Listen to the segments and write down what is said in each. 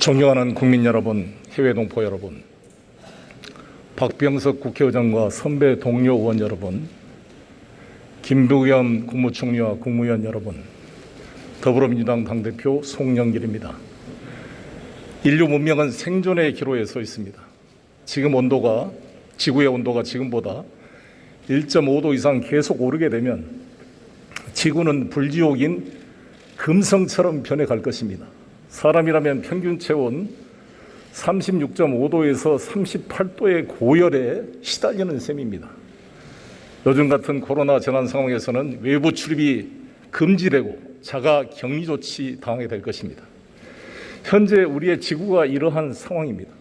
존경하는 국민 여러분, 해외 동포 여러분, 박병석 국회의장과 선배 동료 의원 여러분, 김부겸 국무총리와 국무위원 여러분, 더불어민주당 당대표 송영길입니다. 인류 문명은 생존의 기로에 서 있습니다. 지구의 온도가 지금보다 1.5도 이상 계속 오르게 되면 지구는 불지옥인 금성처럼 변해갈 것입니다. 사람이라면 평균 체온 36.5도에서 38도의 고열에 시달리는 셈입니다. 요즘 같은 코로나 재난 상황에서는 외부 출입이 금지되고 자가 격리 조치 당하게 될 것입니다. 현재 우리의 지구가 이러한 상황입니다.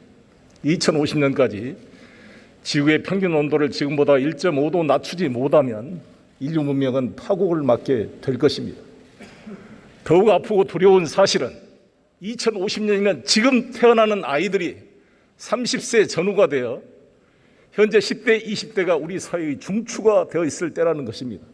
2050년까지 지구의 평균 온도를 지금보다 1.5도 낮추지 못하면 인류 문명은 파국을 맞게 될 것입니다. 더욱 아프고 두려운 사실은 2050년이면 지금 태어나는 아이들이 30세 전후가 되어 현재 10대, 20대가 우리 사회의 중추가 되어 있을 때라는 것입니다.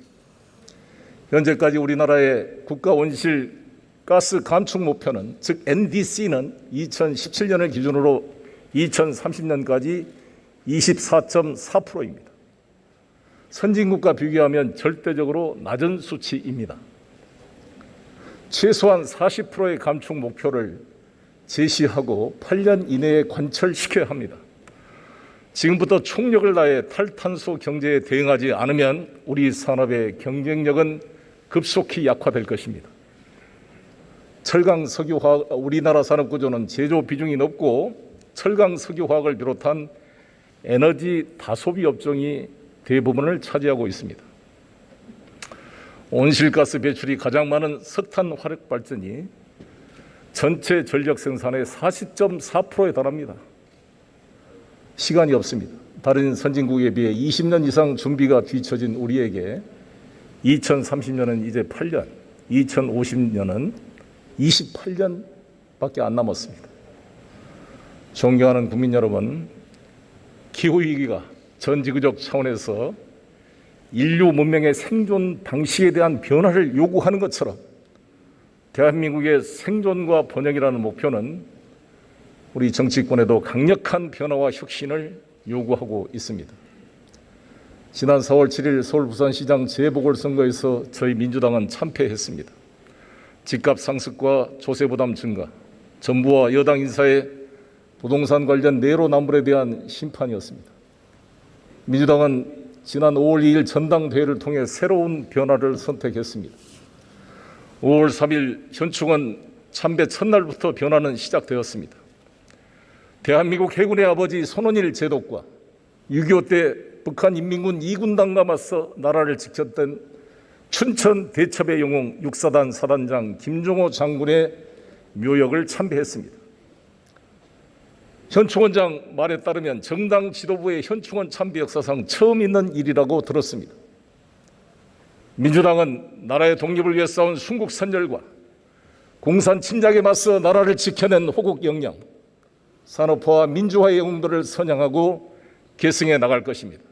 현재까지 우리나라의 국가 온실 가스 감축 목표는, 즉 NDC는 2017년을 기준으로 2030년까지 24.4%입니다. 선진국과 비교하면 절대적으로 낮은 수치입니다. 최소한 40%의 감축 목표를 제시하고 8년 이내에 관철시켜야 합니다. 지금부터 총력을 다해 탈탄소 경제에 대응하지 않으면 우리 산업의 경쟁력은 급속히 약화될 것입니다. 철강 석유화학, 우리나라 산업 구조는 제조 비중이 높고 철강 석유화학을 비롯한 에너지 다소비 업종이 대부분을 차지하고 있습니다. 온실가스 배출이 가장 많은 석탄 화력 발전이 전체 전력 생산의 40.4%에 달합니다. 시간이 없습니다. 다른 선진국에 비해 20년 이상 준비가 뒤처진 우리에게 2030년은 이제 8년, 2050년은 28년밖에 안 남았습니다. 존경하는 국민 여러분, 기후위기가 전 지구적 차원에서 인류 문명의 생존 방식에 대한 변화를 요구하는 것처럼 대한민국의 생존과 번영이라는 목표는 우리 정치권에도 강력한 변화와 혁신을 요구하고 있습니다. 지난 4월 7일 서울 부산시장 재보궐선거에서 저희 민주당은 참패했습니다. 집값 상승과 조세 부담 증가, 정부와 여당 인사의 부동산 관련 내로남불에 대한 심판이었습니다. 민주당은 지난 5월 2일 전당대회를 통해 새로운 변화를 선택했습니다. 5월 3일 현충원 참배 첫날부터 변화는 시작되었습니다. 대한민국 해군의 아버지 손원일 제독과 6.25 때 북한 인민군 2군단과 맞서 나라를 지켰던 춘천 대첩의 영웅 육사단 사단장 김종호 장군의 묘역을 참배했습니다. 현충원장 말에 따르면 정당 지도부의 현충원 참배 역사상 처음 있는 일이라고 들었습니다. 민주당은 나라의 독립을 위해 싸운 순국 선열과 공산 침략에 맞서 나라를 지켜낸 호국 영령, 산업화와 민주화의 영웅들을 선양하고 계승해 나갈 것입니다.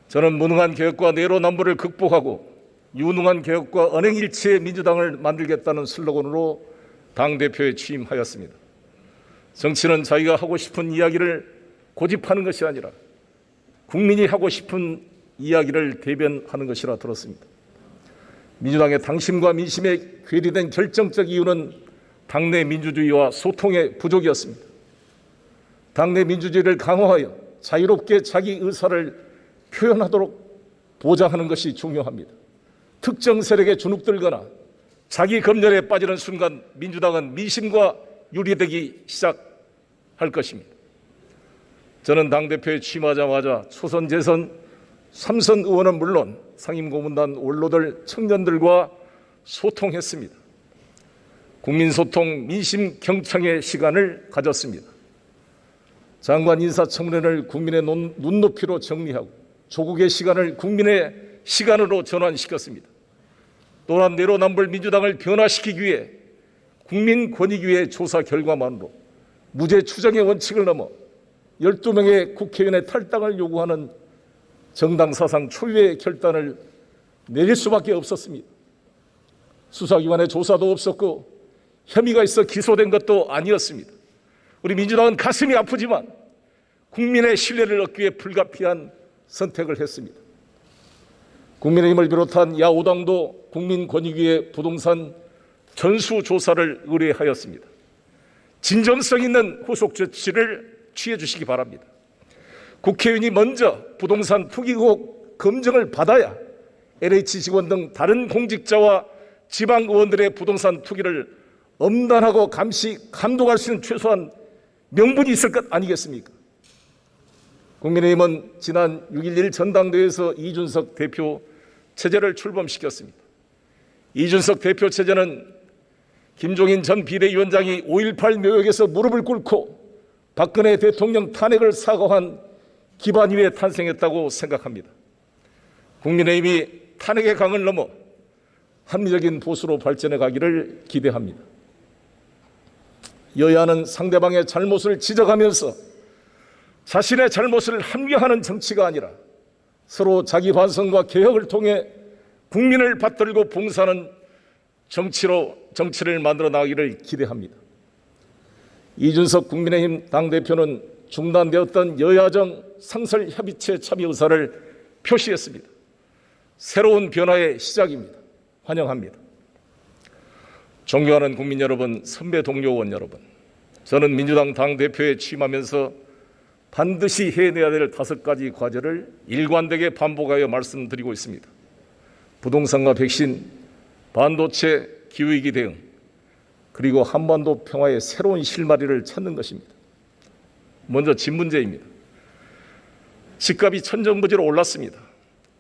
저는 무능한 개혁과 내로남불을 극복하고 유능한 개혁과 언행일치의 민주당을 만들겠다는 슬로건으로 당대표에 취임하였습니다. 정치는 자기가 하고 싶은 이야기를 고집하는 것이 아니라 국민이 하고 싶은 이야기를 대변하는 것이라 들었습니다. 민주당의 당심과 민심에 괴리된 결정적 이유는 당내 민주주의와 소통의 부족이었습니다. 당내 민주주의를 강화하여 자유롭게 자기 의사를 표현하도록 보장하는 것이 중요합니다. 특정 세력에 주눅들거나 자기 검열에 빠지는 순간 민주당은 민심과 유리되기 시작할 것입니다. 저는 당대표에 취임하자마자 초선, 재선, 3선 의원은 물론 상임고문단 원로들, 청년들과 소통했습니다. 국민소통, 민심 경청의 시간을 가졌습니다. 장관 인사청문회를 국민의 눈높이로 정리하고 조국의 시간을 국민의 시간으로 전환시켰습니다. 또한 내로남불 민주당을 변화시키기 위해 국민권익위의 조사 결과만으로 무죄 추정의 원칙을 넘어 12명의 국회의원의 탈당을 요구하는 정당 사상 초유의 결단을 내릴 수밖에 없었습니다. 수사기관의 조사도 없었고 혐의가 있어 기소된 것도 아니었습니다. 우리 민주당은 가슴이 아프지만 국민의 신뢰를 얻기 위해 불가피한 선택을 했습니다. 국민의힘을 비롯한 야5당도 국민권익위에 부동산 전수조사를 의뢰하였습니다. 진정성 있는 후속 조치를 취해 주시기 바랍니다. 국회의원이 먼저 부동산 투기 의혹 검증을 받아야 LH 직원 등 다른 공직자와 지방 의원들의 부동산 투기를 엄단하고 감시, 감독할 수 있는 최소한 명분이 있을 것 아니겠습니까? 국민의힘은 지난 6.11 전당대회에서 이준석 대표 체제를 출범시켰습니다. 이준석 대표 체제는 김종인 전 비대위원장이 5.18 묘역에서 무릎을 꿇고 박근혜 대통령 탄핵을 사과한 기반 위에 탄생했다고 생각합니다. 국민의힘이 탄핵의 강을 넘어 합리적인 보수로 발전해 가기를 기대합니다. 여야는 상대방의 잘못을 지적하면서 자신의 잘못을 합리화하는 정치가 아니라 서로 자기 반성과 개혁을 통해 국민을 받들고 봉사하는 정치를 만들어 나가기를 기대합니다. 이준석 국민의힘 당대표는 중단되었던 여야정 상설협의체 참여 의사를 표시했습니다. 새로운 변화의 시작입니다. 환영합니다. 존경하는 국민 여러분, 선배 동료 의원 여러분, 저는 민주당 당대표에 취임하면서 반드시 해내야 될 5가지 과제를 일관되게 반복하여 말씀드리고 있습니다. 부동산과 백신, 반도체, 기후위기 대응, 그리고 한반도 평화의 새로운 실마리를 찾는 것입니다. 먼저 집 문제입니다. 집값이 천정부지로 올랐습니다.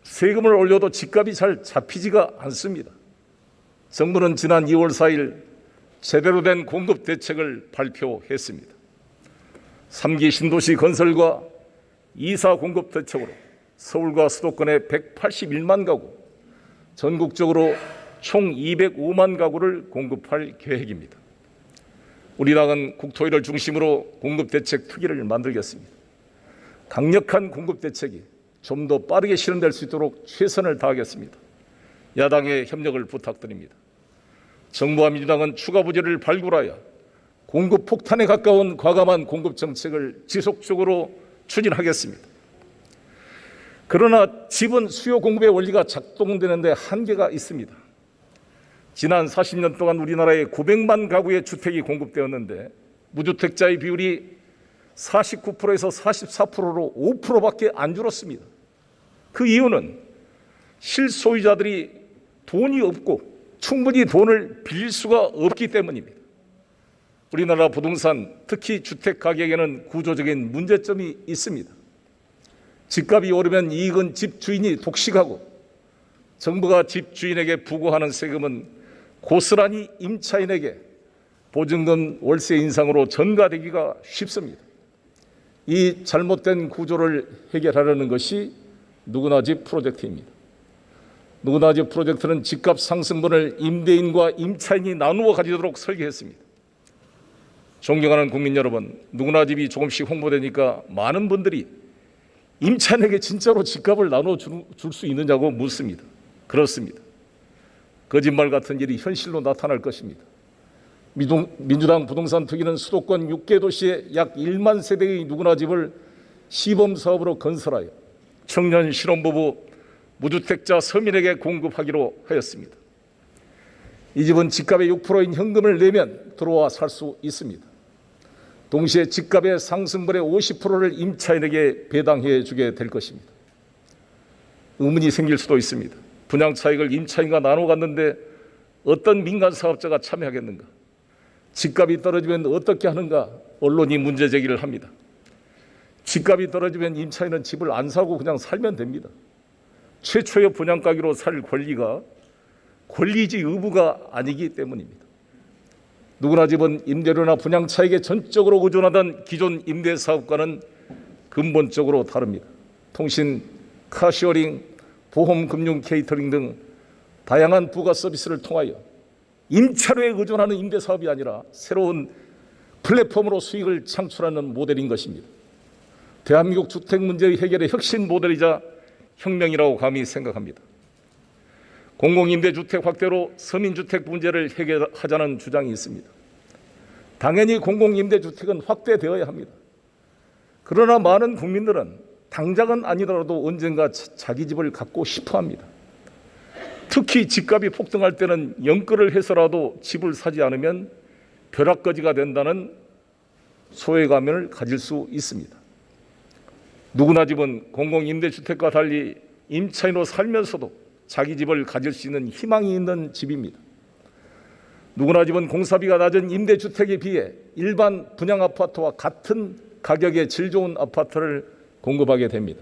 세금을 올려도 집값이 잘 잡히지가 않습니다. 정부는 지난 2월 4일 제대로 된 공급 대책을 발표했습니다. 3기 신도시 건설과 2사 공급 대책으로 서울과 수도권의 181만 가구, 전국적으로 총 205만 가구를 공급할 계획입니다. 우리 당은 국토위를 중심으로 공급 대책 특위를 만들겠습니다. 강력한 공급 대책이 좀 더 빠르게 실현될 수 있도록 최선을 다하겠습니다. 야당의 협력을 부탁드립니다. 정부와 민주당은 추가 부재를 발굴하여 공급 폭탄에 가까운 과감한 공급 정책을 지속적으로 추진하겠습니다. 그러나 집은 수요 공급의 원리가 작동되는 데 한계가 있습니다. 지난 40년 동안 우리나라에 900만 가구의 주택이 공급되었는데 무주택자의 비율이 49%에서 44%로 5%밖에 안 줄었습니다. 그 이유는 실소유자들이 돈이 없고 충분히 돈을 빌릴 수가 없기 때문입니다. 우리나라 부동산, 특히 주택 가격에는 구조적인 문제점이 있습니다. 집값이 오르면 이익은 집주인이 독식하고 정부가 집주인에게 부과하는 세금은 고스란히 임차인에게 보증금 월세 인상으로 전가되기가 쉽습니다. 이 잘못된 구조를 해결하려는 것이 누구나 집 프로젝트입니다. 누구나 집 프로젝트는 집값 상승분을 임대인과 임차인이 나누어 가지도록 설계했습니다. 존경하는 국민 여러분, 누구나 집이 조금씩 홍보되니까 많은 분들이 임차인에게 진짜로 집값을 나눠 줄 수 있느냐고 묻습니다. 그렇습니다. 거짓말 같은 일이 현실로 나타날 것입니다. 민주당 부동산 특위는 수도권 6개 도시에 약 1만 세대의 누구나 집을 시범사업으로 건설하여 청년 실혼부부, 무주택자 서민에게 공급하기로 하였습니다. 이 집은 집값의 6%인 현금을 내면 들어와 살 수 있습니다. 동시에 집값의 상승분의 50%를 임차인에게 배당해 주게 될 것입니다. 의문이 생길 수도 있습니다. 분양 차익을 임차인과 나눠 갔는데 어떤 민간 사업자가 참여하겠는가? 집값이 떨어지면 어떻게 하는가? 언론이 문제 제기를 합니다. 집값이 떨어지면 임차인은 집을 안 사고 그냥 살면 됩니다. 최초의 분양가기로 살 권리가 권리이지 의무가 아니기 때문입니다. 누구나 집은 임대료나 분양 차익에 전적으로 의존하던 기존 임대사업과는 근본적으로 다릅니다. 통신, 카시어링, 보험, 금융, 케이터링 등 다양한 부가 서비스를 통하여 임차료에 의존하는 임대사업이 아니라 새로운 플랫폼으로 수익을 창출하는 모델인 것입니다. 대한민국 주택 문제의 해결의 혁신 모델이자 혁명이라고 감히 생각합니다. 공공임대주택 확대로 서민주택 문제를 해결하자는 주장이 있습니다. 당연히 공공임대주택은 확대되어야 합니다. 그러나 많은 국민들은 당장은 아니더라도 언젠가 자기 집을 갖고 싶어 합니다. 특히 집값이 폭등할 때는 연끌을 해서라도 집을 사지 않으면 벼락거지가 된다는 소외감을 가질 수 있습니다. 누구나 집은 공공임대주택과 달리 임차인으로 살면서도 자기 집을 가질 수 있는 희망이 있는 집입니다. 누구나 집은 공사비가 낮은 임대주택에 비해 일반 분양아파트와 같은 가격의 질 좋은 아파트를 공급하게 됩니다.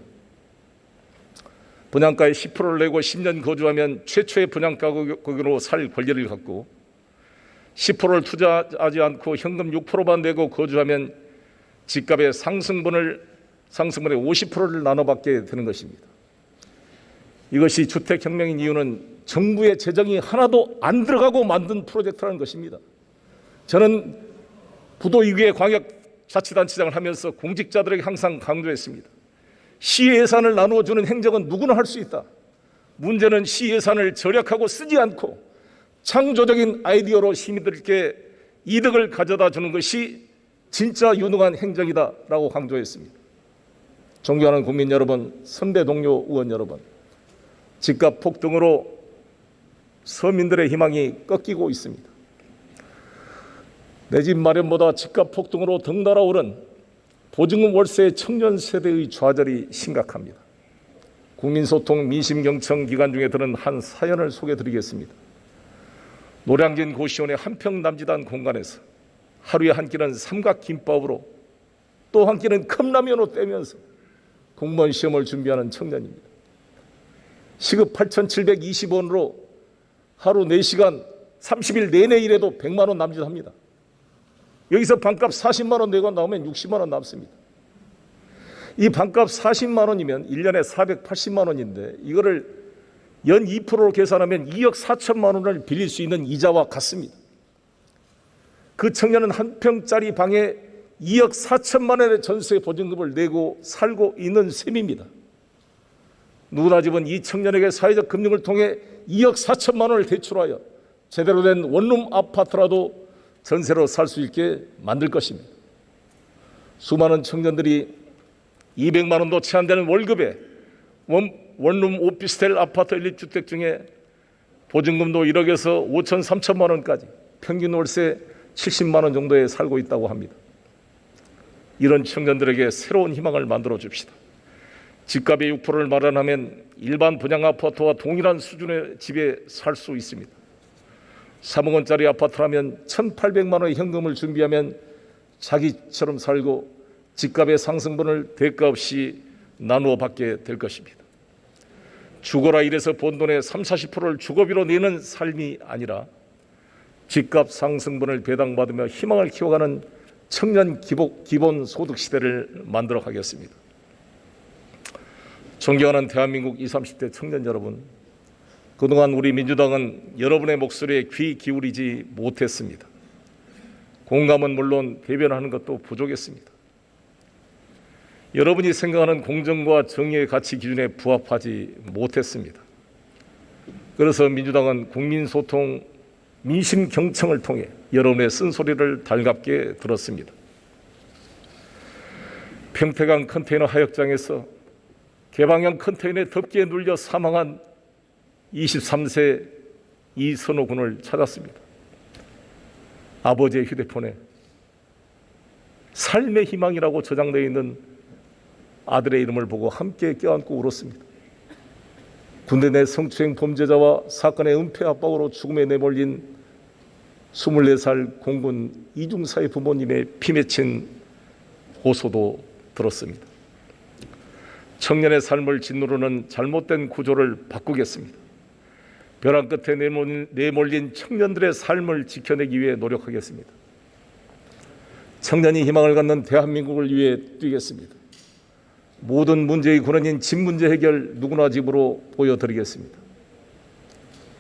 분양가의 10%를 내고 10년 거주하면 최초의 분양가격으로 살 권리를 갖고 10%를 투자하지 않고 현금 6%만 내고 거주하면 집값의 상승분의 50%를 나눠받게 되는 것입니다. 이것이 주택혁명인 이유는 정부의 재정이 하나도 안 들어가고 만든 프로젝트라는 것입니다. 저는 부도 2구의 광역자치단체장을 하면서 공직자들에게 항상 강조했습니다. 시예산을 나누어주는 행정은 누구나 할 수 있다. 문제는 시예산을 절약하고 쓰지 않고 창조적인 아이디어로 시민들께 이득을 가져다 주는 것이 진짜 유능한 행정이다라고 강조했습니다. 존경하는 국민 여러분, 선배 동료 의원 여러분, 집값 폭등으로 서민들의 희망이 꺾이고 있습니다. 내 집 마련보다 집값 폭등으로 덩달아 오른 보증금 월세 청년 세대의 좌절이 심각합니다. 국민소통 민심경청 기간 중에 들은 한 사연을 소개해드리겠습니다. 노량진 고시원의 한평 남짓한 공간에서 하루에 한 끼는 삼각김밥으로 또 한 끼는 컵라면으로 떼면서 공무원 시험을 준비하는 청년입니다. 시급 8,720원으로 하루 4시간 30일 내내 일해도 100만 원 남짓합니다. 여기서 반값 40만 원 내고 나오면 60만 원 남습니다. 이 반값 40만 원이면 1년에 480만 원인데 이거를 연 2%로 계산하면 2억 4천만 원을 빌릴 수 있는 이자와 같습니다. 그 청년은 한 평짜리 방에 2억 4천만 원의 전세 보증금을 내고 살고 있는 셈입니다. 누구나 집은 이 청년에게 사회적 금융을 통해 2억 4천만 원을 대출하여 제대로 된 원룸 아파트라도 전세로 살 수 있게 만들 것입니다. 수많은 청년들이 200만 원도 채 안 되는 월급에 원룸 오피스텔 아파트 연립주택 중에 보증금도 1억에서 5천 3천만 원까지 평균 월세 70만 원 정도에 살고 있다고 합니다. 이런 청년들에게 새로운 희망을 만들어 줍시다. 집값의 6%를 마련하면 일반 분양 아파트와 동일한 수준의 집에 살 수 있습니다. 3억 원짜리 아파트라면 1,800만 원의 현금을 준비하면 자기처럼 살고 집값의 상승분을 대가 없이 나누어 받게 될 것입니다. 죽어라 일해서 번 돈의 30, 40%를 주거비로 내는 삶이 아니라 집값 상승분을 배당받으며 희망을 키워가는 청년 기본 소득 시대를 만들어 가겠습니다. 존경하는 대한민국 20, 30대 청년 여러분, 그동안 우리 민주당은 여러분의 목소리에 귀 기울이지 못했습니다. 공감은 물론 대변하는 것도 부족했습니다. 여러분이 생각하는 공정과 정의의 가치 기준에 부합하지 못했습니다. 그래서 민주당은 국민소통, 민심경청을 통해 여러분의 쓴소리를 달갑게 들었습니다. 평택항 컨테이너 하역장에서 개방형 컨테이너에 덮개 눌려 사망한 23세 이선호 군을 찾았습니다. 아버지의 휴대폰에 삶의 희망이라고 저장되어 있는 아들의 이름을 보고 함께 껴안고 울었습니다. 군대 내 성추행 범죄자와 사건의 은폐 압박으로 죽음에 내몰린 24살 공군 이중사의 부모님의 피 맺힌 호소도 들었습니다. 청년의 삶을 짓누르는 잘못된 구조를 바꾸겠습니다. 벼랑 끝에 내몰린 청년들의 삶을 지켜내기 위해 노력하겠습니다. 청년이 희망을 갖는 대한민국을 위해 뛰겠습니다. 모든 문제의 근원인 집 문제 해결 누구나 집으로 보여드리겠습니다.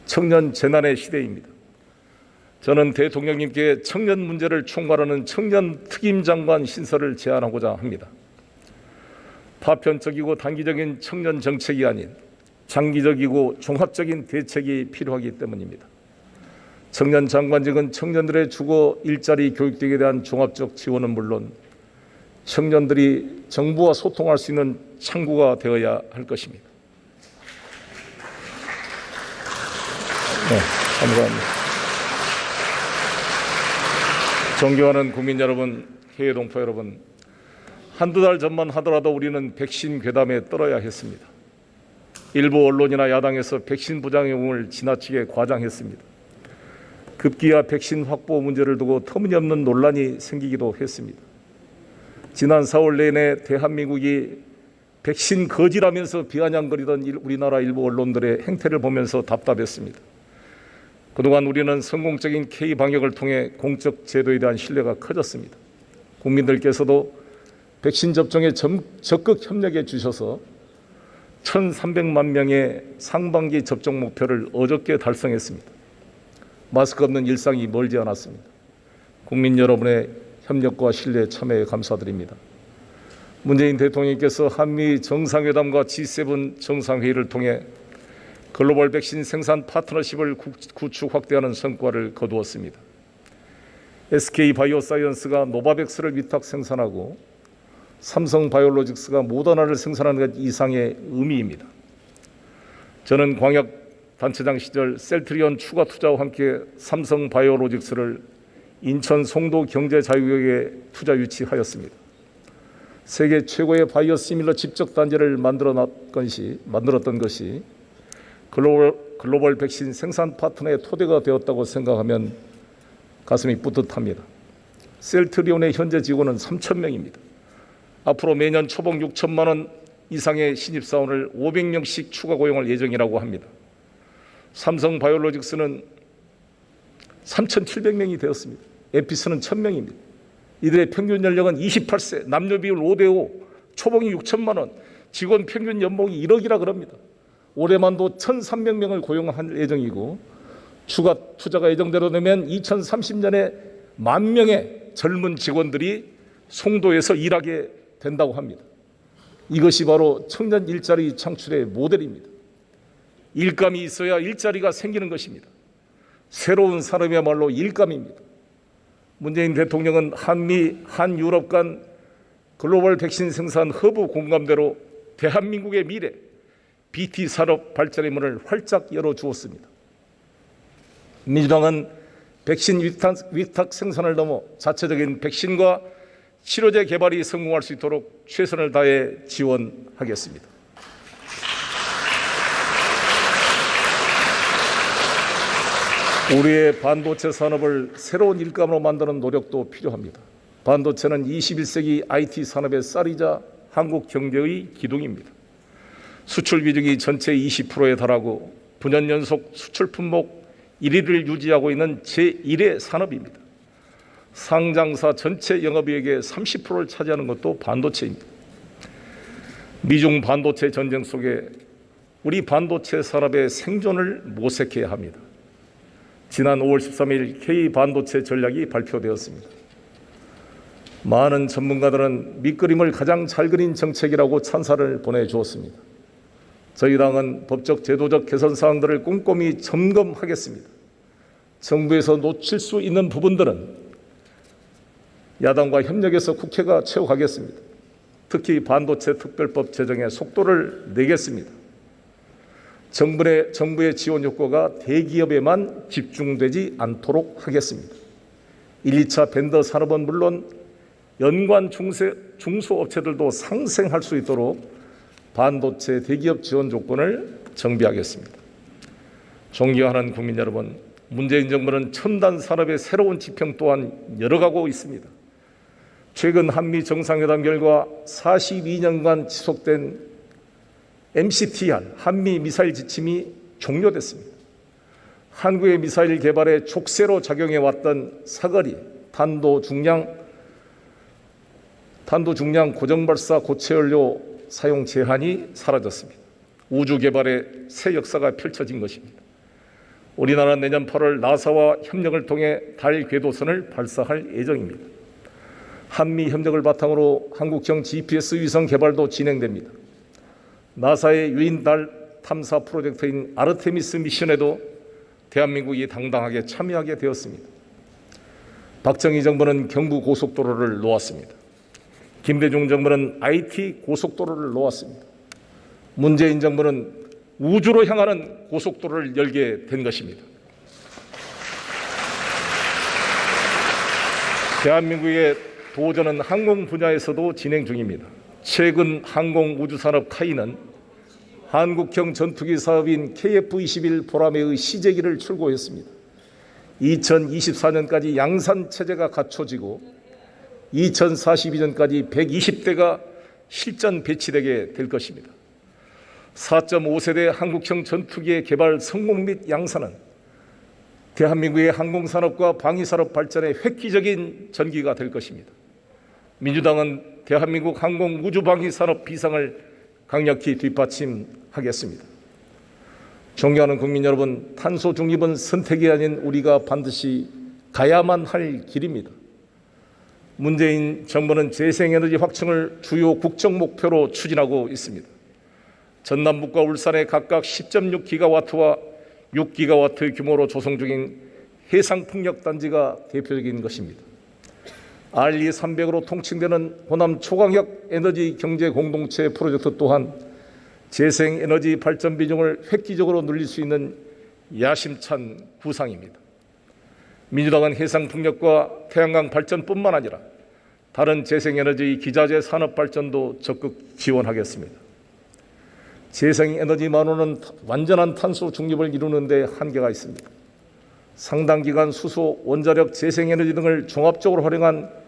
청년 재난의 시대입니다. 저는 대통령님께 청년 문제를 총괄하는 청년 특임장관 신설을 제안하고자 합니다. 파편적이고 단기적인 청년 정책이 아닌 장기적이고 종합적인 대책이 필요하기 때문입니다. 청년 장관직은 청년들의 주거, 일자리, 교육 등에 대한 종합적 지원은 물론 청년들이 정부와 소통할 수 있는 창구가 되어야 할 것입니다. 네, 감사합니다. 존경하는 국민 여러분, 해외 동포 여러분, 한두 달 전만 하더라도 우리는 백신 괴담에 떨어야 했습니다. 일부 언론이나 야당에서 백신 부작용을 지나치게 과장했습니다. 급기야 백신 확보 문제를 두고 터무니없는 논란이 생기기도 했습니다. 지난 4월 내내 대한민국이 백신 거지라면서 비아냥거리던 우리나라 일부 언론들의 행태를 보면서 답답했습니다. 그동안 우리는 성공적인 K-방역을 통해 공적 제도에 대한 신뢰가 커졌습니다. 국민들께서도 백신 접종에 적극 협력해 주셔서 1,300만 명의 상반기 접종 목표를 어저께 달성했습니다. 마스크 없는 일상이 멀지 않았습니다. 국민 여러분의 협력과 신뢰 참여에 감사드립니다. 문재인 대통령께서 한미 정상회담과 G7 정상회의를 통해 글로벌 백신 생산 파트너십을 구축 확대하는 성과를 거두었습니다. SK바이오사이언스가 노바백스를 위탁 생산하고 삼성바이오로직스가 모더나를 생산하는 것 이상의 의미입니다. 저는 광역단체장 시절 셀트리온 추가 투자와 함께 삼성바이오로직스를 인천 송도 경제자유구역에 투자 유치하였습니다. 세계 최고의 바이오시밀러 집적 단지를 만들었던 것이 글로벌 백신 생산 파트너의 토대가 되었다고 생각하면 가슴이 뿌듯합니다. 셀트리온의 현재 직원은 3,000명입니다. 앞으로 매년 초봉 6천만 원 이상의 신입사원을 500명씩 추가 고용할 예정이라고 합니다. 삼성바이오로직스는 3,700명이 되었습니다. 에피스는 1,000명입니다. 이들의 평균 연령은 28세, 남녀 비율 5대5, 초봉이 6천만 원, 직원 평균 연봉이 1억이라 그럽니다. 올해만도 1,300명을 고용할 예정이고 추가 투자가 예정대로 되면 2030년에 10,000명의 젊은 직원들이 송도에서 일하게 된다고 합니다. 이것이 바로 청년 일자리 창출의 모델입니다. 일감이 있어야 일자리가 생기는 것입니다. 새로운 산업이야말로 일감입니다. 문재인 대통령은 한미, 한유럽 간 글로벌 백신 생산 허브 공감대로 대한민국의 미래, BT 산업 발전의 문을 활짝 열어주었습니다. 민주당은 백신 위탁 생산을 넘어 자체적인 백신과 치료제 개발이 성공할 수 있도록 최선을 다해 지원하겠습니다. 우리의 반도체 산업을 새로운 일감으로 만드는 노력도 필요합니다. 반도체는 21세기 IT 산업의 쌀이자 한국 경제의 기둥입니다. 수출 비중이 전체 20%에 달하고 9년 연속 수출 품목 1위를 유지하고 있는 제1의 산업입니다. 상장사 전체 영업이익의 30%를 차지하는 것도 반도체입니다. 미중 반도체 전쟁 속에 우리 반도체 산업의 생존을 모색해야 합니다. 지난 5월 13일 K-반도체 전략이 발표되었습니다. 많은 전문가들은 밑그림을 가장 잘 그린 정책이라고 찬사를 보내주었습니다. 저희 당은 법적 제도적 개선 사항들을 꼼꼼히 점검하겠습니다. 정부에서 놓칠 수 있는 부분들은 야당과 협력해서 국회가 채워가겠습니다. 특히 반도체 특별법 제정에 속도를 내겠습니다. 정부의 지원 효과가 대기업에만 집중되지 않도록 하겠습니다. 1, 2차 벤더 산업은 물론 연관 중소업체들도 상생할 수 있도록 반도체 대기업 지원 조건을 정비하겠습니다. 존경하는 국민 여러분, 문재인 정부는 첨단 산업의 새로운 지평 또한 열어가고 있습니다. 최근 한미 정상회담 결과 42년간 지속된 MCTR 한미 미사일 지침이 종료됐습니다. 한국의 미사일 개발에 족쇄로 작용해왔던 사거리, 탄도 중량 고정발사 고체연료 사용 제한이 사라졌습니다. 우주 개발의 새 역사가 펼쳐진 것입니다. 우리나라는 내년 8월 나사와 협력을 통해 달 궤도선을 발사할 예정입니다. 한미 협력을 바탕으로 한국형 GPS 위성 개발도 진행됩니다. 나사의 유인 달 탐사 프로젝트인 아르테미스 미션에도 대한민국이 당당하게 참여하게 되었습니다. 박정희 정부는 경부 고속도로를 놓았습니다. 김대중 정부는 IT 고속도로를 놓았습니다. 문재인 정부는 우주로 향하는 고속도로를 열게 된 것입니다. 대한민국의 도전은 항공 분야에서도 진행 중입니다. 최근 항공우주산업 카이는 한국형 전투기 사업인 KF-21 보라매의 시제기를 출고했습니다. 2024년까지 양산 체제가 갖춰지고 2042년까지 120대가 실전 배치되게 될 것입니다. 4.5세대 한국형 전투기의 개발 성공 및 양산은 대한민국의 항공산업과 방위산업 발전의 획기적인 전기가 될 것입니다. 민주당은 대한민국 항공우주방위산업 비상을 강력히 뒷받침하겠습니다. 존경하는 국민 여러분, 탄소 중립은 선택이 아닌 우리가 반드시 가야만 할 길입니다. 문재인 정부는 재생에너지 확충을 주요 국정 목표로 추진하고 있습니다. 전남북과 울산에 각각 10.6기가와트와 6기가와트 규모로 조성 중인 해상풍력단지가 대표적인 것입니다. RE300으로 통칭되는 호남 초강력 에너지 경제 공동체 프로젝트 또한 재생에너지 발전 비중을 획기적으로 늘릴 수 있는 야심찬 구상입니다. 민주당은 해상풍력과 태양광 발전뿐만 아니라 다른 재생에너지 기자재 산업 발전도 적극 지원하겠습니다. 재생에너지만으로는 완전한 탄소 중립을 이루는 데 한계가 있습니다. 상당 기간 수소, 원자력, 재생에너지 등을 종합적으로 활용한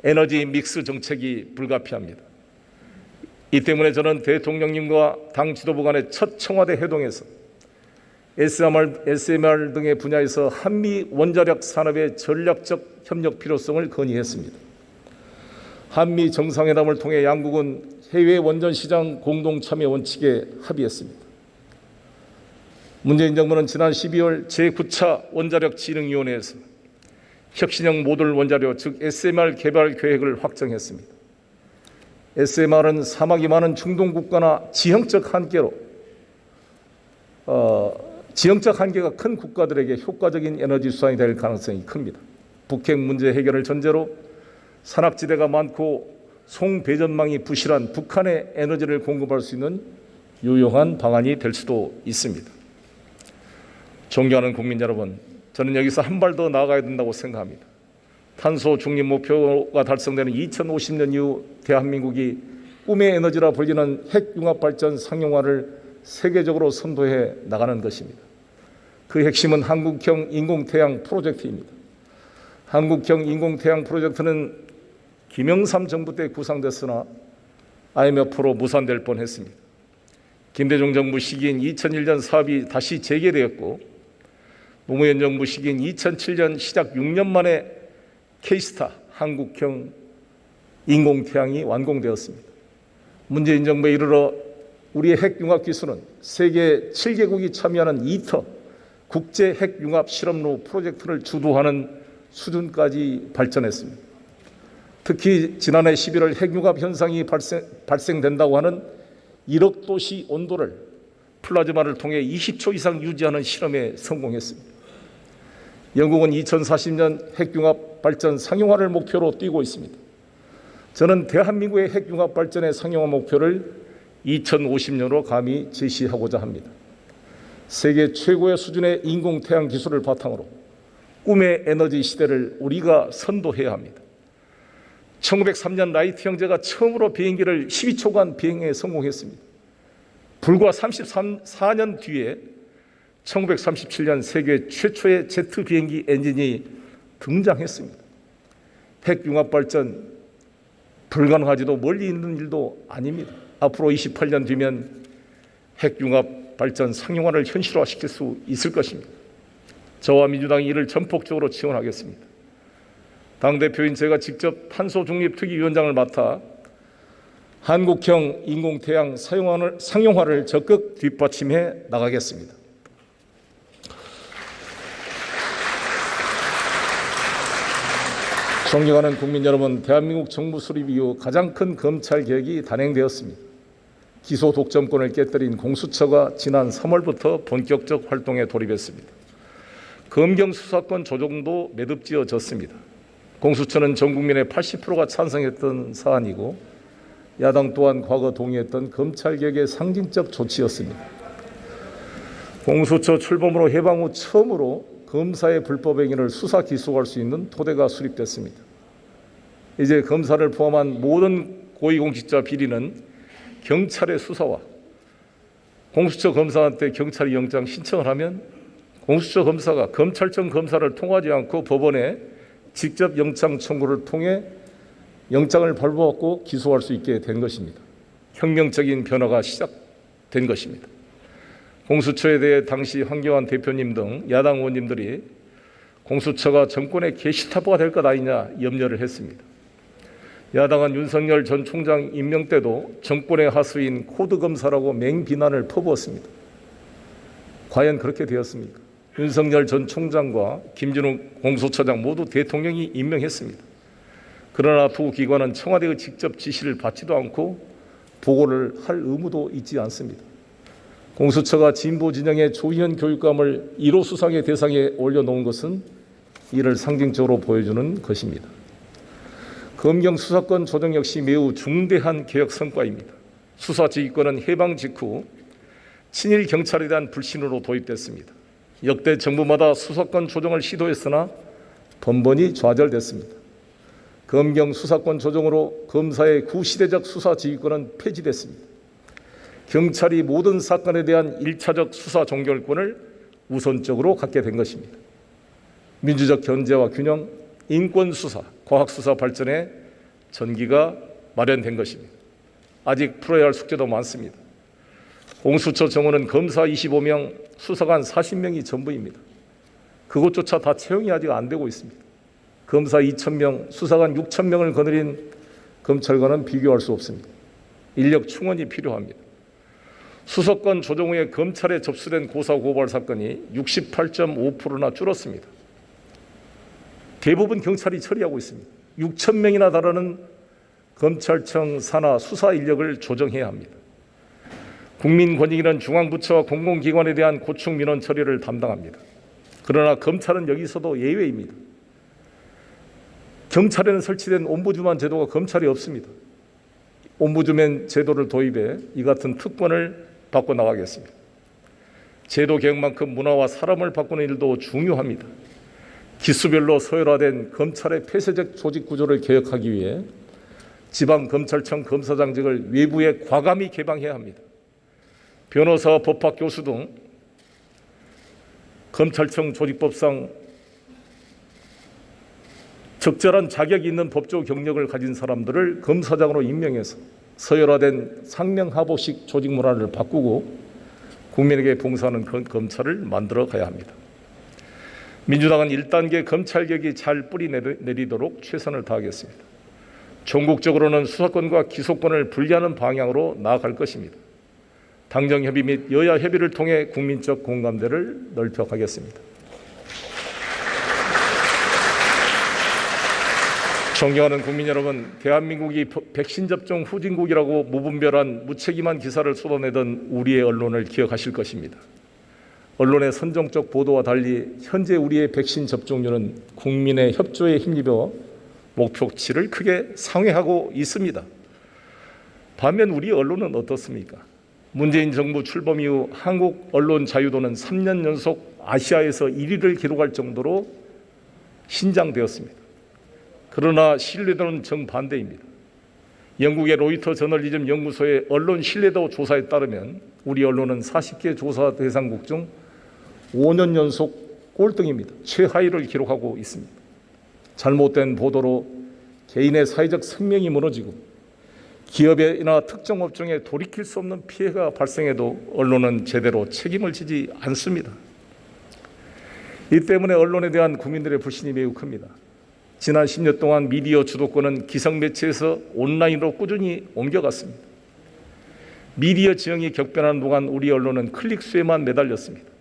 에너지 믹스 정책이 불가피합니다. 이 때문에 저는 대통령님과 당 지도부 간의 첫 청와대 회동에서 SMR 등의 분야에서 한미 원자력 산업의 전략적 협력 필요성을 건의했습니다. 한미 정상회담을 통해 양국은 해외 원전 시장 공동 참여 원칙에 합의했습니다. 문재인 정부는 지난 12월 제9차 원자력진흥위원회에서 혁신형 모듈 원자료 즉 SMR 개발 계획을 확정했습니다. SMR은 사막이 많은 중동 국가나 지형적 한계가 큰 국가들에게 효과적인 에너지 수단이 될 가능성이 큽니다. 북핵 문제 해결을 전제로 산악지대가 많고 송배전망이 부실한 북한의 에너지를 공급할 수 있는 유용한 방안이 될 수도 있습니다. 존경하는 국민 여러분, 저는 여기서 한 발 더 나아가야 된다고 생각합니다. 탄소 중립 목표가 달성되는 2050년 이후 대한민국이 꿈의 에너지라 불리는 핵융합 발전 상용화를 세계적으로 선도해 나가는 것입니다. 그 핵심은 한국형 인공태양 프로젝트입니다. 한국형 인공태양 프로젝트는 김영삼 정부 때 구상됐으나 IMF로 무산될 뻔했습니다. 김대중 정부 시기인 2001년 사업이 다시 재개되었고 노무현 정부 시기인 2007년 시작 6년 만에 K스타 한국형 인공태양이 완공되었습니다. 문재인 정부에 이르러 우리의 핵융합 기술은 세계 7개국이 참여하는 이터 국제 핵융합 실험로 프로젝트를 주도하는 수준까지 발전했습니다. 특히 지난해 11월 핵융합 현상이 발생된다고 하는 1억 도시 온도를 플라즈마를 통해 20초 이상 유지하는 실험에 성공했습니다. 영국은 2040년 핵융합 발전 상용화를 목표로 뛰고 있습니다. 저는 대한민국의 핵융합 발전의 상용화 목표를 2050년으로 감히 제시하고자 합니다. 세계 최고의 수준의 인공태양 기술을 바탕으로 꿈의 에너지 시대를 우리가 선도해야 합니다. 1903년 라이트 형제가 처음으로 비행기를 12초간 비행에 성공했습니다. 불과 34년 뒤에 1937년 세계 최초의 제트 비행기 엔진이 등장했습니다. 핵융합 발전 불가능하지도 멀리 있는 일도 아닙니다. 앞으로 28년 뒤면 핵융합 발전 상용화를 현실화시킬 수 있을 것입니다. 저와 민주당이 이를 전폭적으로 지원하겠습니다. 당대표인 제가 직접 탄소 중립 특위위원장을 맡아 한국형 인공태양 상용화를 적극 뒷받침해 나가겠습니다. 존경하는 국민 여러분, 대한민국 정부 수립 이후 가장 큰 검찰 개혁이 단행되었습니다. 기소 독점권을 깨뜨린 공수처가 지난 3월부터 본격적 활동에 돌입했습니다. 검경 수사권 조정도 매듭지어졌습니다. 공수처는 전 국민의 80%가 찬성했던 사안이고 야당 또한 과거 동의했던 검찰개혁의 상징적 조치였습니다. 공수처 출범으로 해방 후 처음으로 검사의 불법 행위를 수사 기소할 수 있는 토대가 수립됐습니다. 이제 검사를 포함한 모든 고위공직자 비리는 경찰의 수사와 공수처 검사한테 경찰이 영장 신청을 하면 공수처 검사가 검찰청 검사를 통하지 않고 법원에 직접 영장 청구를 통해 영장을 발부받고 기소할 수 있게 된 것입니다. 혁명적인 변화가 시작된 것입니다. 공수처에 대해 당시 황교안 대표님 등 야당 의원님들이 공수처가 정권의 게시타프가 될 것 아니냐 염려를 했습니다. 야당은 윤석열 전 총장 임명 때도 정권의 하수인 코드검사라고 맹비난을 퍼부었습니다. 과연 그렇게 되었습니까? 윤석열 전 총장과 김진우 공수처장 모두 대통령이 임명했습니다. 그러나 두 기관은 청와대의 직접 지시를 받지도 않고 보고를 할 의무도 있지 않습니다. 공수처가 진보 진영의 조희연 교육감을 1호 수상의 대상에 올려놓은 것은 이를 상징적으로 보여주는 것입니다. 검경 수사권 조정 역시 매우 중대한 개혁 성과입니다. 수사지휘권은 해방 직후 친일 경찰에 대한 불신으로 도입됐습니다. 역대 정부마다 수사권 조정을 시도했으나 번번이 좌절됐습니다. 검경 수사권 조정으로 검사의 구시대적 수사지휘권은 폐지됐습니다. 경찰이 모든 사건에 대한 1차적 수사 종결권을 우선적으로 갖게 된 것입니다. 민주적 견제와 균형, 인권수사, 과학수사 발전에 전기가 마련된 것입니다. 아직 풀어야 할 숙제도 많습니다. 공수처 정원은 검사 25명, 수사관 40명이 전부입니다. 그것조차 다 채용이 아직 안 되고 있습니다. 검사 2,000명, 수사관 6,000명을 거느린 검찰과는 비교할 수 없습니다. 인력 충원이 필요합니다. 수사권 조정 후에 검찰에 접수된 고사고발 사건이 68.5%나 줄었습니다. 대부분 경찰이 처리하고 있습니다. 6,000명이나 달하는 검찰청 산하 수사 인력을 조정해야 합니다. 국민권익위는 중앙부처와 공공기관에 대한 고충 민원 처리를 담당합니다. 그러나 검찰은 여기서도 예외입니다. 경찰에는 설치된 옴부드만 제도가 검찰이 없습니다. 옴부드맨 제도를 도입해 이 같은 특권을 바꿔나가겠습니다. 제도 개혁만큼 문화와 사람을 바꾸는 일도 중요합니다. 기수별로 서열화된 검찰의 폐쇄적 조직 구조를 개혁하기 위해 지방검찰청 검사장직을 외부에 과감히 개방해야 합니다. 변호사와 법학 교수 등 검찰청 조직법상 적절한 자격이 있는 법조 경력을 가진 사람들을 검사장으로 임명해서 서열화된 상명하복식 조직 문화를 바꾸고 국민에게 봉사하는 검찰을 만들어 가야 합니다. 민주당은 1단계 검찰개혁이 잘 뿌리 내리도록 최선을 다하겠습니다. 전국적으로는 수사권과 기소권을 분리하는 방향으로 나아갈 것입니다. 당정협의 및 여야 협의를 통해 국민적 공감대를 넓혀가겠습니다. 존경하는 국민 여러분, 대한민국이 백신 접종 후진국이라고 무분별한 무책임한 기사를 쏟아내던 우리의 언론을 기억하실 것입니다. 언론의 선정적 보도와 달리 현재 우리의 백신 접종률은 국민의 협조에 힘입어 목표치를 크게 상회하고 있습니다. 반면 우리 언론은 어떻습니까? 문재인 정부 출범 이후 한국 언론 자유도는 3년 연속 아시아에서 1위를 기록할 정도로 신장되었습니다. 그러나 신뢰도는 정반대입니다. 영국의 로이터 저널리즘 연구소의 언론 신뢰도 조사에 따르면 우리 언론은 40개 조사 대상국 중 5년 연속 꼴등입니다. 최하위를 기록하고 있습니다. 잘못된 보도로 개인의 사회적 생명이 무너지고 기업이나 특정 업종에 돌이킬 수 없는 피해가 발생해도 언론은 제대로 책임을 지지 않습니다. 이 때문에 언론에 대한 국민들의 불신이 매우 큽니다. 지난 10년 동안 미디어 주도권은 기성매체에서 온라인으로 꾸준히 옮겨갔습니다. 미디어 지형이 격변하는 동안 우리 언론은 클릭수에만 매달렸습니다.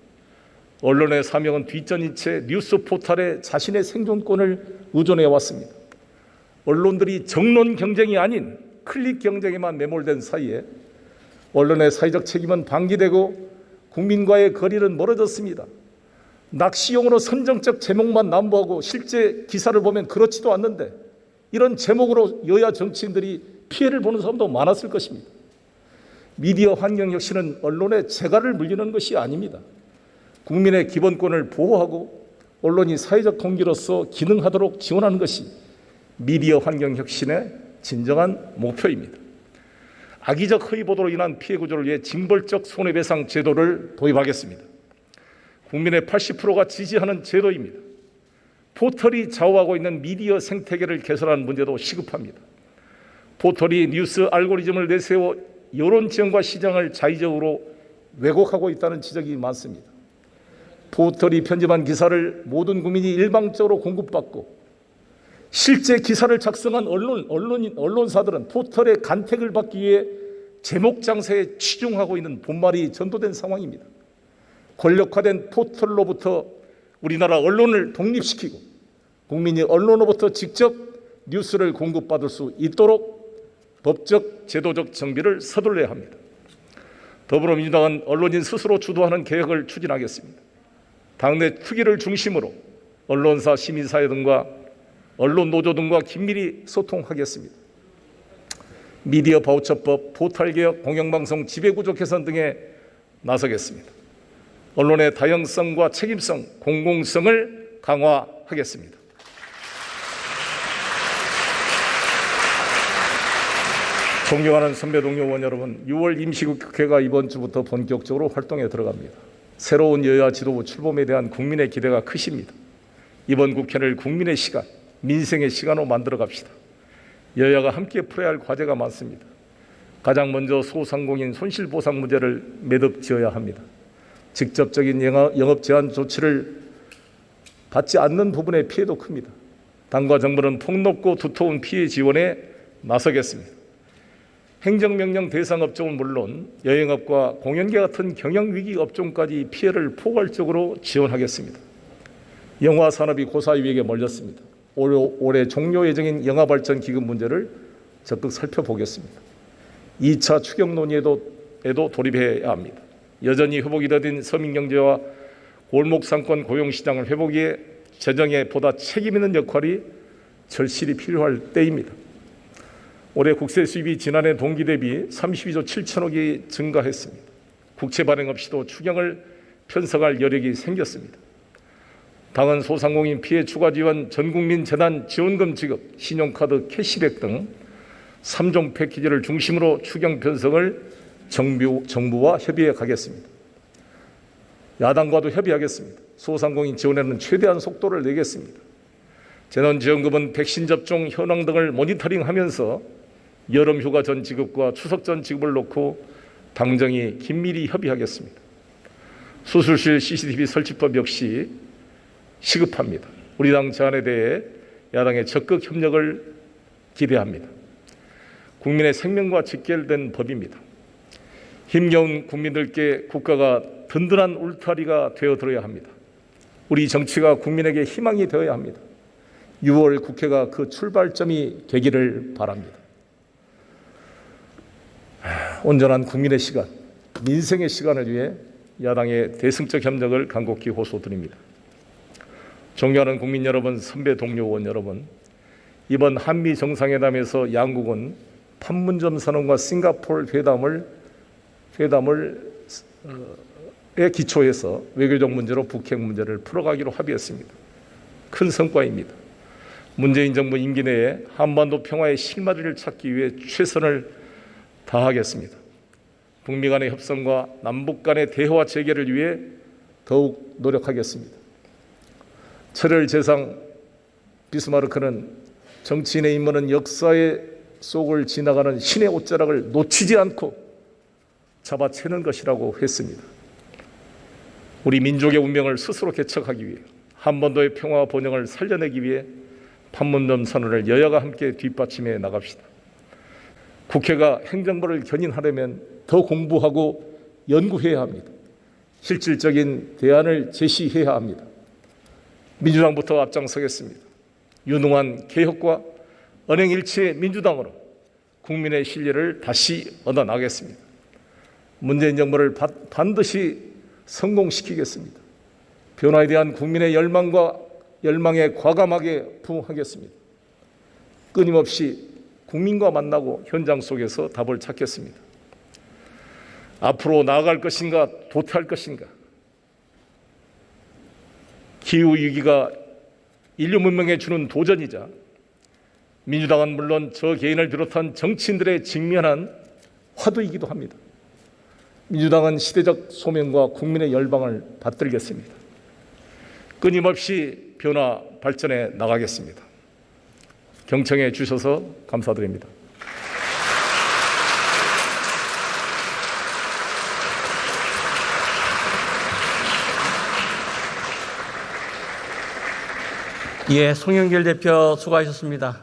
언론의 사명은 뒷전인 채 뉴스 포털에 자신의 생존권을 의존해 왔습니다. 언론들이 정론 경쟁이 아닌 클릭 경쟁에만 매몰된 사이에 언론의 사회적 책임은 방기되고 국민과의 거리는 멀어졌습니다. 낚시용으로 선정적 제목만 남부하고 실제 기사를 보면 그렇지도 않는데 이런 제목으로 여야 정치인들이 피해를 보는 사람도 많았을 것입니다. 미디어 환경 혁신은 언론의 재갈을 물리는 것이 아닙니다. 국민의 기본권을 보호하고 언론이 사회적 공기로서 기능하도록 지원하는 것이 미디어 환경 혁신의 진정한 목표입니다. 악의적 허위 보도로 인한 피해 구조를 위해 징벌적 손해배상 제도를 도입하겠습니다. 국민의 80%가 지지하는 제도입니다. 포털이 좌우하고 있는 미디어 생태계를 개선하는 문제도 시급합니다. 포털이 뉴스 알고리즘을 내세워 여론 지형과 시장을 자의적으로 왜곡하고 있다는 지적이 많습니다. 포털이 편집한 기사를 모든 국민이 일방적으로 공급받고 실제 기사를 작성한 언론사들은 포털의 간택을 받기 위해 제목 장사에 치중하고 있는 본말이 전도된 상황입니다. 권력화된 포털로부터 우리나라 언론을 독립시키고 국민이 언론으로부터 직접 뉴스를 공급받을 수 있도록 법적, 제도적 정비를 서둘러야 합니다. 더불어민주당은 언론인 스스로 주도하는 개혁을 추진하겠습니다. 당내 특위를 중심으로 언론사, 시민사회 등과 언론 노조 등과 긴밀히 소통하겠습니다. 미디어 바우처법, 포털개혁, 공영방송 지배구조 개선 등에 나서겠습니다. 언론의 다양성과 책임성, 공공성을 강화하겠습니다. 존경하는 선배 동료 의원 여러분, 6월 임시국회가 이번 주부터 본격적으로 활동에 들어갑니다. 새로운 여야 지도부 출범에 대한 국민의 기대가 크십니다. 이번 국회를 국민의 시간, 민생의 시간으로 만들어 갑시다. 여야가 함께 풀어야 할 과제가 많습니다. 가장 먼저 소상공인 손실보상 문제를 매듭 지어야 합니다. 직접적인 영업 제한 조치를 받지 않는 부분의 피해도 큽니다. 당과 정부는 폭넓고 두터운 피해 지원에 나서겠습니다. 행정명령 대상 업종은 물론 여행업과 공연계 같은 경영위기 업종까지 피해를 포괄적으로 지원하겠습니다. 영화 산업이 고사위기에 몰렸습니다. 올해 종료 예정인 영화발전 기금 문제를 적극 살펴보겠습니다. 2차 추경 논의에도 돌입해야 합니다. 여전히 회복이 더딘 서민경제와 골목상권 고용시장을 회복위해 재정에 보다 책임있는 역할이 절실히 필요할 때입니다. 올해 국세 수입이 지난해 동기 대비 32조 7천억이 증가했습니다. 국채 발행 없이도 추경을 편성할 여력이 생겼습니다. 당은 소상공인 피해 추가 지원, 전국민 재난 지원금 지급, 신용카드 캐시백 등 3종 패키지를 중심으로 추경 편성을 정부와 협의해 가겠습니다. 야당과도 협의하겠습니다. 소상공인 지원에는 최대한 속도를 내겠습니다. 재난지원금은 백신 접종 현황 등을 모니터링하면서 여름휴가 전 지급과 추석 전 지급을 놓고 당정이 긴밀히 협의하겠습니다. 수술실 CCTV 설치법 역시 시급합니다. 우리 당 제안에 대해 야당의 적극 협력을 기대합니다. 국민의 생명과 직결된 법입니다. 힘겨운 국민들께 국가가 든든한 울타리가 되어드려야 합니다. 우리 정치가 국민에게 희망이 되어야 합니다. 6월 국회가 그 출발점이 되기를 바랍니다. 온전한 국민의 시간, 민생의 시간을 위해 야당의 대승적 협력을 간곡히 호소드립니다. 존경하는 국민 여러분, 선배 동료 의원 여러분, 이번 한미 정상회담에서 양국은 판문점 선언과 싱가포르 회담에 기초해서 외교적 문제로 북핵 문제를 풀어가기로 합의했습니다. 큰 성과입니다. 문재인 정부 임기 내에 한반도 평화의 실마리를 찾기 위해 최선을 다하겠습니다. 북미 간의 협상과 남북 간의 대화 재개를 위해 더욱 노력하겠습니다. 철혈 제상 비스마르크는 정치인의 임무는 역사의 속을 지나가는 신의 옷자락을 놓치지 않고 잡아채는 것이라고 했습니다. 우리 민족의 운명을 스스로 개척하기 위해 한반도의 평화와 번영을 살려내기 위해 판문점 선언을 여야가 함께 뒷받침해 나갑시다. 국회가 행정부를 견인하려면 더 공부하고 연구해야 합니다. 실질적인 대안을 제시해야 합니다. 민주당부터 앞장서겠습니다. 유능한 개혁과 언행일치의 민주당으로 국민의 신뢰를 다시 얻어나겠습니다. 문재인 정부를 반드시 성공시키겠습니다. 변화에 대한 국민의 열망에 과감하게 부응하겠습니다. 끊임없이 국민과 만나고 현장 속에서 답을 찾겠습니다. 앞으로 나아갈 것인가 도태할 것인가. 기후위기가 인류 문명에 주는 도전이자 민주당은 물론 저 개인을 비롯한 정치인들의 직면한 화두이기도 합니다. 민주당은 시대적 소명과 국민의 열망을 받들겠습니다. 끊임없이 변화 발전해 나가겠습니다. 경청해 주셔서 감사드립니다. 예, 송영길 대표 수고하셨습니다.